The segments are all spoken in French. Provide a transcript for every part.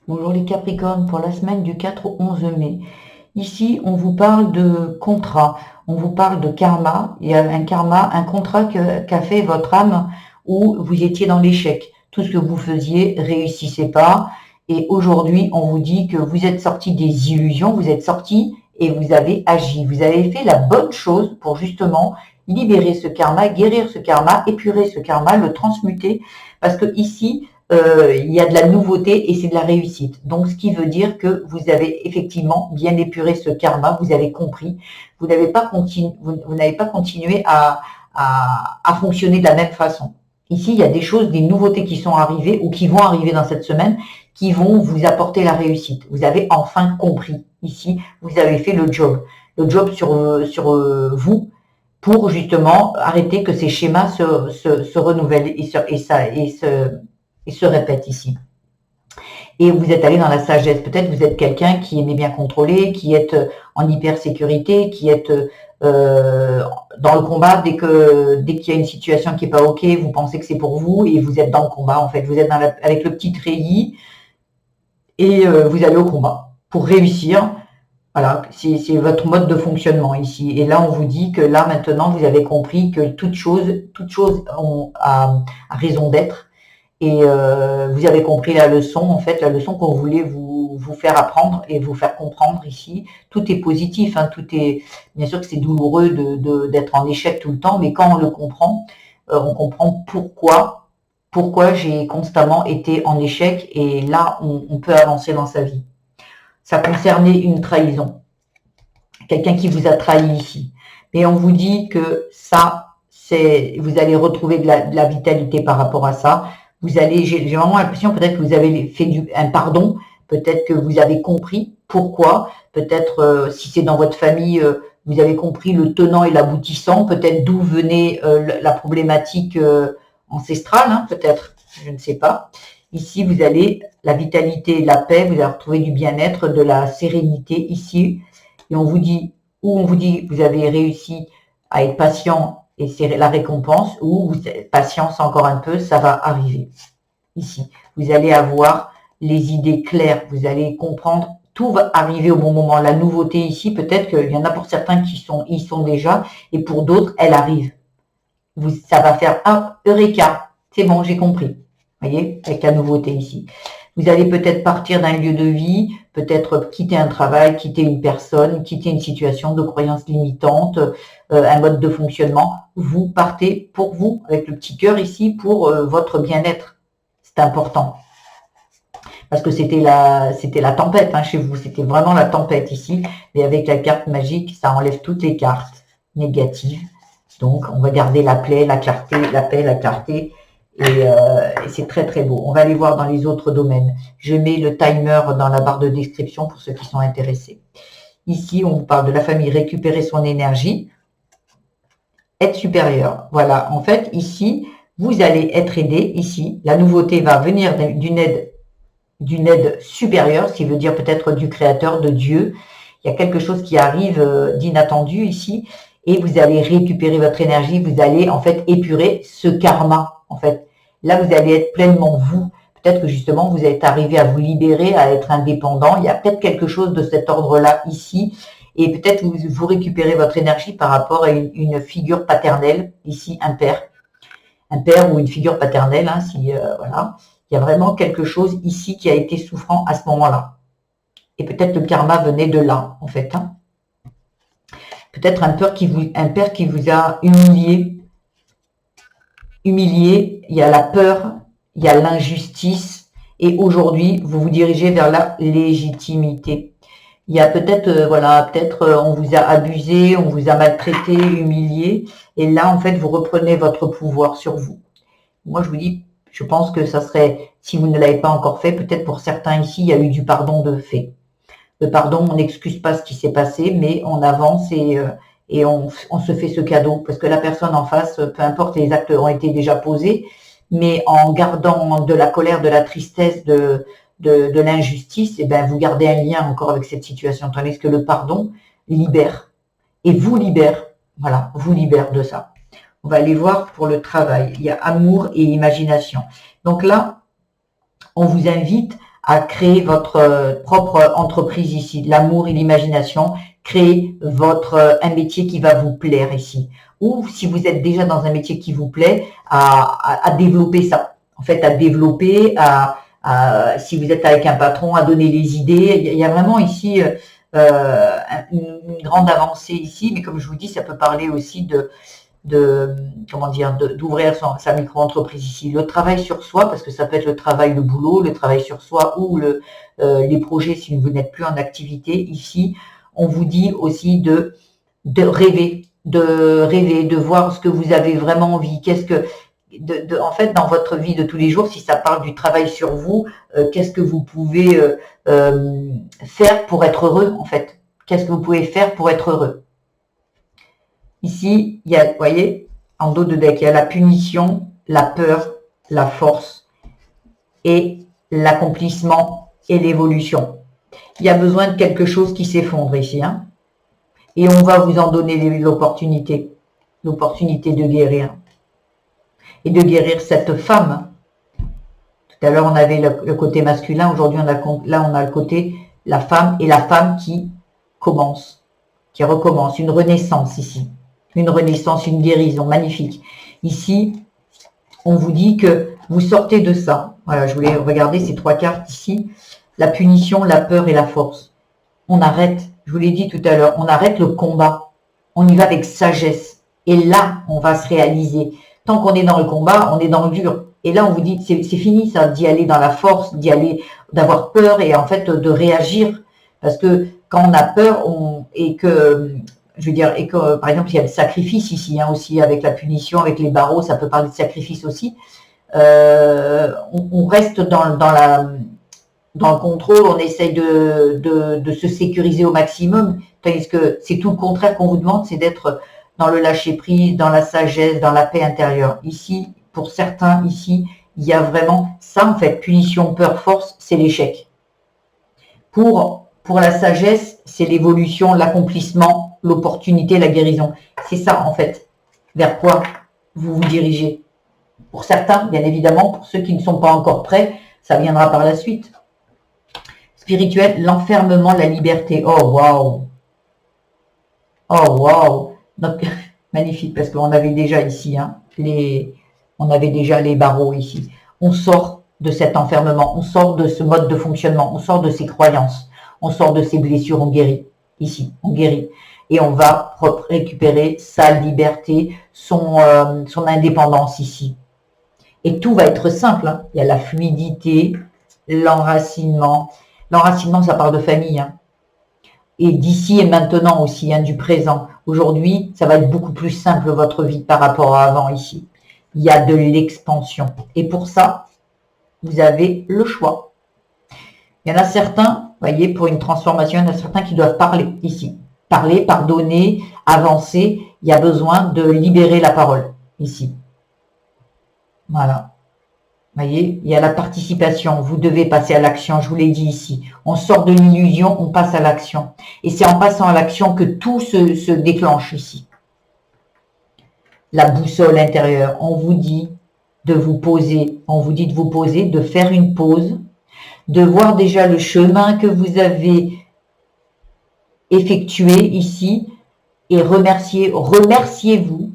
Bonjour les Capricornes, pour la semaine du 4 au 11 mai. Ici, on vous parle de contrat, on vous parle de karma. Il y a un karma, un contrat qu'a fait votre âme où vous étiez dans l'échec. Tout ce que vous faisiez réussissait pas. Et aujourd'hui, on vous dit que vous êtes sorti des illusions, vous êtes sorti et vous avez agi. Vous avez fait la bonne chose pour justement libérer ce karma, guérir ce karma, épurer ce karma, le transmuter. Parce que ici, il y a de la nouveauté et c'est de la réussite. Donc, ce qui veut dire que vous avez effectivement bien épuré ce karma, vous avez compris, vous n'avez pas, vous n'avez pas continué à fonctionner de la même façon. Ici, il y a des choses, des nouveautés qui sont arrivées ou qui vont arriver dans cette semaine qui vont vous apporter la réussite. Vous avez enfin compris. Ici, vous avez fait le job. Le job sur vous pour justement arrêter que ces schémas se renouvellent et se répètent ici. Et vous êtes allé dans la sagesse. Peut-être vous êtes quelqu'un qui aimait bien contrôler, qui est en hypersécurité, qui est dans le combat dès qu'il y a une situation qui n'est pas ok, vous pensez que c'est pour vous et vous êtes dans le combat en fait. Vous êtes avec le petit treillis et vous allez au combat pour réussir. Voilà, c'est votre mode de fonctionnement ici. Et là, on vous dit que là, maintenant, vous avez compris que toute chose a raison d'être. Et vous avez compris la leçon, en fait, la leçon qu'on voulait vous faire apprendre et vous faire comprendre ici. Tout est positif, hein, tout est. Bien sûr que c'est douloureux d'être en échec tout le temps, mais quand on comprend pourquoi j'ai constamment été en échec. Et là, on peut avancer dans sa vie. Ça concernait une trahison, quelqu'un qui vous a trahi ici. Mais on vous dit que ça, vous allez retrouver de la vitalité par rapport à ça. J'ai vraiment l'impression peut-être que vous avez fait un pardon, peut-être que vous avez compris pourquoi, peut-être si c'est dans votre famille, vous avez compris le tenant et l'aboutissant, peut-être d'où venait la problématique ancestrale, hein, peut-être, je ne sais pas. Ici, vous allez la vitalité, la paix, vous allez retrouver du bien-être, de la sérénité ici. Et on vous dit, vous avez réussi à être patient et c'est la récompense, ou vous êtes patience encore un peu, ça va arriver. Ici, vous allez avoir les idées claires, vous allez comprendre, tout va arriver au bon moment. La nouveauté ici, peut-être qu'il y en a pour certains qui y sont déjà, et pour d'autres, elle arrive. Ça va faire un eureka, c'est bon, j'ai compris. Vous voyez, avec la nouveauté ici. Vous allez peut-être partir d'un lieu de vie, peut-être quitter un travail, quitter une personne, quitter une situation de croyance limitante, un mode de fonctionnement. Vous partez pour vous, avec le petit cœur ici, pour votre bien-être. C'est important. Parce que c'était la tempête hein, chez vous, c'était vraiment la tempête ici. Et avec la carte magique, ça enlève toutes les cartes négatives. Donc, on va garder la paix, la clarté, la clarté. Et c'est très très beau. On va aller voir dans les autres domaines. Je mets le timer dans la barre de description pour ceux qui sont intéressés. Ici, on vous parle de la famille, récupérer son énergie, être supérieur. Voilà, en fait, ici, vous allez être aidé. Ici, la nouveauté va venir d'une aide supérieure, ce qui veut dire peut-être du créateur, de Dieu. Il y a quelque chose qui arrive d'inattendu ici et vous allez récupérer votre énergie, vous allez en fait épurer ce karma. En fait, là, vous allez être pleinement vous. Peut-être que justement, vous êtes arrivé à vous libérer, à être indépendant. Il y a peut-être quelque chose de cet ordre-là ici. Et peut-être vous récupérez votre énergie par rapport à une figure paternelle, ici un père ou une figure paternelle, hein, voilà. Il y a vraiment quelque chose ici qui a été souffrant à ce moment-là. Et peut-être le karma venait de là, en fait. Hein. Peut-être un père qui vous a humilié. Il y a la peur, il y a l'injustice. Et aujourd'hui, vous vous dirigez vers la légitimité. Il y a peut-être, on vous a abusé, on vous a maltraité, humilié. Et là, en fait, vous reprenez votre pouvoir sur vous. Moi, je vous dis, je pense que ça serait, si vous ne l'avez pas encore fait, peut-être pour certains ici, il y a eu du pardon de fait. Le pardon, on n'excuse pas ce qui s'est passé, mais on avance et on se fait ce cadeau. Parce que la personne en face, peu importe, les actes ont été déjà posés, mais en gardant de la colère, de la tristesse, de l'injustice, et ben, vous gardez un lien encore avec cette situation. Tandis que le pardon libère et vous libère. Voilà, vous libère de ça. On va aller voir pour le travail. Il y a amour et imagination. Donc là, on vous invite à créer votre propre entreprise ici. L'amour et l'imagination, créer un métier qui va vous plaire ici. Ou si vous êtes déjà dans un métier qui vous plaît, à développer ça. En fait, à développer, si vous êtes avec un patron, à donner les idées. Il y a vraiment ici une grande avancée ici, mais comme je vous dis, ça peut parler aussi comment dire, d'ouvrir sa micro-entreprise ici. Le travail sur soi, parce que ça peut être le travail, le boulot, le travail sur soi ou les projets si vous n'êtes plus en activité. Ici, on vous dit aussi de rêver, de voir ce que vous avez vraiment envie. En fait, dans votre vie de tous les jours, si ça parle du travail sur vous, qu'est-ce que vous pouvez faire pour être heureux, en fait? Qu'est-ce que vous pouvez faire pour être heureux? Ici, il y a, vous voyez, en dos de deck, il y a la punition, la peur, la force et l'accomplissement et l'évolution. Il y a besoin de quelque chose qui s'effondre ici, hein. Et on va vous en donner l'opportunité de guérir. Et de guérir cette femme. Tout à l'heure, on avait le côté masculin. Aujourd'hui, là, on a le côté la femme et la femme qui commence, qui recommence. Une renaissance ici. Une renaissance, une guérison magnifique. Ici, on vous dit que vous sortez de ça. Voilà, je voulais regarder ces trois cartes ici. La punition, la peur et la force. On arrête, je vous l'ai dit tout à l'heure, on arrête le combat. On y va avec sagesse. Et là, on va se réaliser. Tant qu'on est dans le combat, on est dans le dur. Et là, on vous dit, c'est fini ça, d'y aller dans la force, d'avoir peur et en fait de réagir. Parce que quand on a peur, et que par exemple, il y a le sacrifice ici, hein, aussi, avec la punition, avec les barreaux, ça peut parler de sacrifice aussi. On reste dans le contrôle, on essaye de se sécuriser au maximum, tandis que c'est tout le contraire qu'on vous demande, c'est d'être dans le lâcher-prise, dans la sagesse, dans la paix intérieure. Ici, pour certains, ici, il y a vraiment ça, en fait, punition, peur, force, c'est l'échec. Pour la sagesse, c'est l'évolution, l'accomplissement, l'opportunité, la guérison. C'est ça, en fait, vers quoi vous vous dirigez. Pour certains, bien évidemment, pour ceux qui ne sont pas encore prêts, ça viendra par la suite. Spirituel, l'enfermement, la liberté. Oh, waouh! Oh, waouh! Donc, magnifique, parce qu'on avait déjà ici, hein, on avait déjà les barreaux ici. On sort de cet enfermement, on sort de ce mode de fonctionnement, on sort de ces croyances, on sort de ces blessures, on guérit. Ici, on guérit. Et on va récupérer sa liberté, son indépendance ici. Et tout va être simple, hein. Il y a la fluidité, l'enracinement. L'enracinement, ça parle de famille, hein. Et d'ici et maintenant aussi, hein, du présent. Aujourd'hui, ça va être beaucoup plus simple votre vie par rapport à avant ici. Il y a de l'expansion. Et pour ça, vous avez le choix. Il y en a certains, vous voyez, pour une transformation, il y en a certains qui doivent parler ici. Parler, pardonner, avancer. Il y a besoin de libérer la parole ici. Voilà. Vous voyez, il y a la participation, vous devez passer à l'action, je vous l'ai dit ici. On sort de l'illusion, on passe à l'action. Et c'est en passant à l'action que tout se déclenche ici. La boussole intérieure, on vous dit de vous poser, de faire une pause, de voir déjà le chemin que vous avez effectué ici et remerciez-vous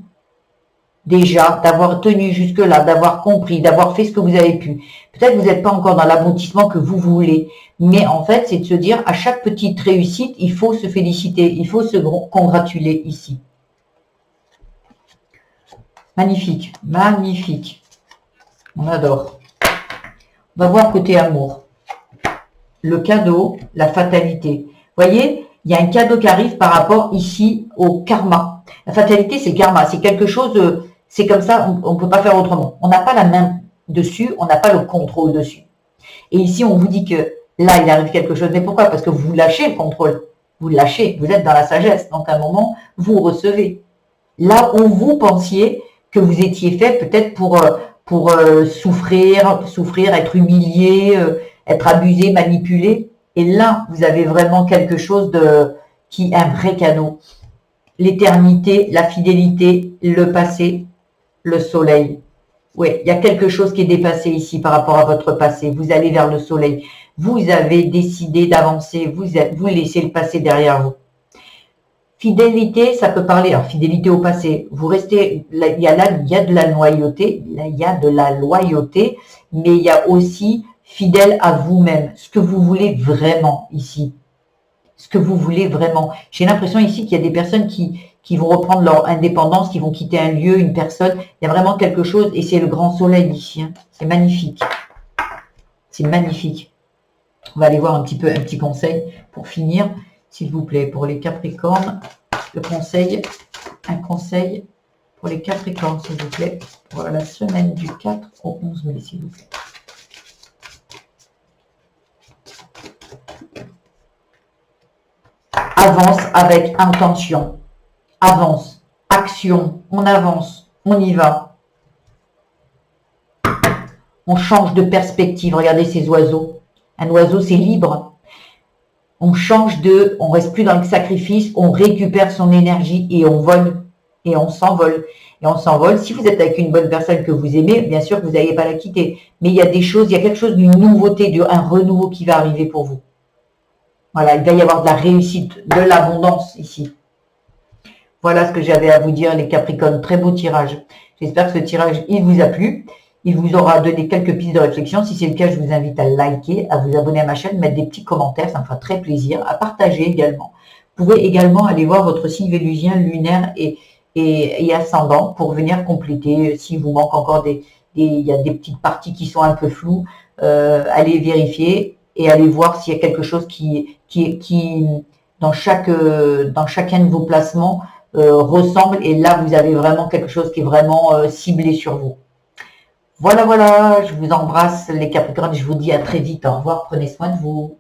déjà d'avoir tenu jusque-là, d'avoir compris, d'avoir fait ce que vous avez pu. Peut-être que vous n'êtes pas encore dans l'aboutissement que vous voulez, mais en fait, c'est de se dire, à chaque petite réussite, il faut se féliciter, il faut se congratuler ici. Magnifique, magnifique. On adore. On va voir côté amour. Le cadeau, la fatalité. Vous voyez, il y a un cadeau qui arrive par rapport ici au karma. La fatalité, c'est karma, c'est quelque chose... C'est comme ça, on ne peut pas faire autrement. On n'a pas la main dessus, on n'a pas le contrôle dessus. Et ici, on vous dit que là, il arrive quelque chose. Mais pourquoi? Parce que vous lâchez le contrôle. Vous lâchez, vous êtes dans la sagesse. Donc, à un moment, vous recevez. Là où vous pensiez que vous étiez fait peut-être pour souffrir, être humilié, être abusé, manipulé. Et là, vous avez vraiment quelque chose qui est un vrai cadeau. L'éternité, la fidélité, le passé, le soleil. Oui, il y a quelque chose qui est dépassé ici par rapport à votre passé. Vous allez vers le soleil. Vous avez décidé d'avancer, vous laissez le passé derrière vous. Fidélité, ça peut parler, alors fidélité au passé, vous restez, il y a de la loyauté, il y a de la loyauté, mais il y a aussi fidèle à vous-même, ce que vous voulez vraiment ici, ce que vous voulez vraiment. J'ai l'impression ici qu'il y a des personnes qui vont reprendre leur indépendance, qui vont quitter un lieu, une personne, il y a vraiment quelque chose, et c'est le grand soleil ici, hein. C'est magnifique, c'est magnifique. On va aller voir un petit conseil pour finir. S'il vous plaît, pour les Capricornes, le conseil, un conseil pour les Capricornes, s'il vous plaît, pour la semaine du 4 au 11 mai, s'il vous plaît. Avance avec intention. Avance. Action. On avance. On y va. On change de perspective. Regardez ces oiseaux. Un oiseau, c'est libre. On change on reste plus dans le sacrifice, on récupère son énergie et on vole, et on s'envole. Et on s'envole. Si vous êtes avec une bonne personne que vous aimez, bien sûr que vous n'allez pas la quitter. Mais il y a des choses, il y a quelque chose d'une nouveauté, un renouveau qui va arriver pour vous. Voilà, il va y avoir de la réussite, de l'abondance ici. Voilà ce que j'avais à vous dire, les Capricornes. Très beau tirage. J'espère que ce tirage, il vous a plu. Il vous aura donné quelques pistes de réflexion. Si c'est le cas, je vous invite à liker, à vous abonner à ma chaîne, mettre des petits commentaires, ça me fera très plaisir, à partager également. Vous pouvez également aller voir votre signe vénusien, lunaire et ascendant pour venir compléter. S'il vous manque encore il y a des petites parties qui sont un peu floues, allez vérifier et allez voir s'il y a quelque chose qui dans chacun de vos placements, ressemble. Et là, vous avez vraiment quelque chose qui est vraiment ciblé sur vous. Voilà, je vous embrasse les Capricornes, je vous dis à très vite, au revoir, prenez soin de vous.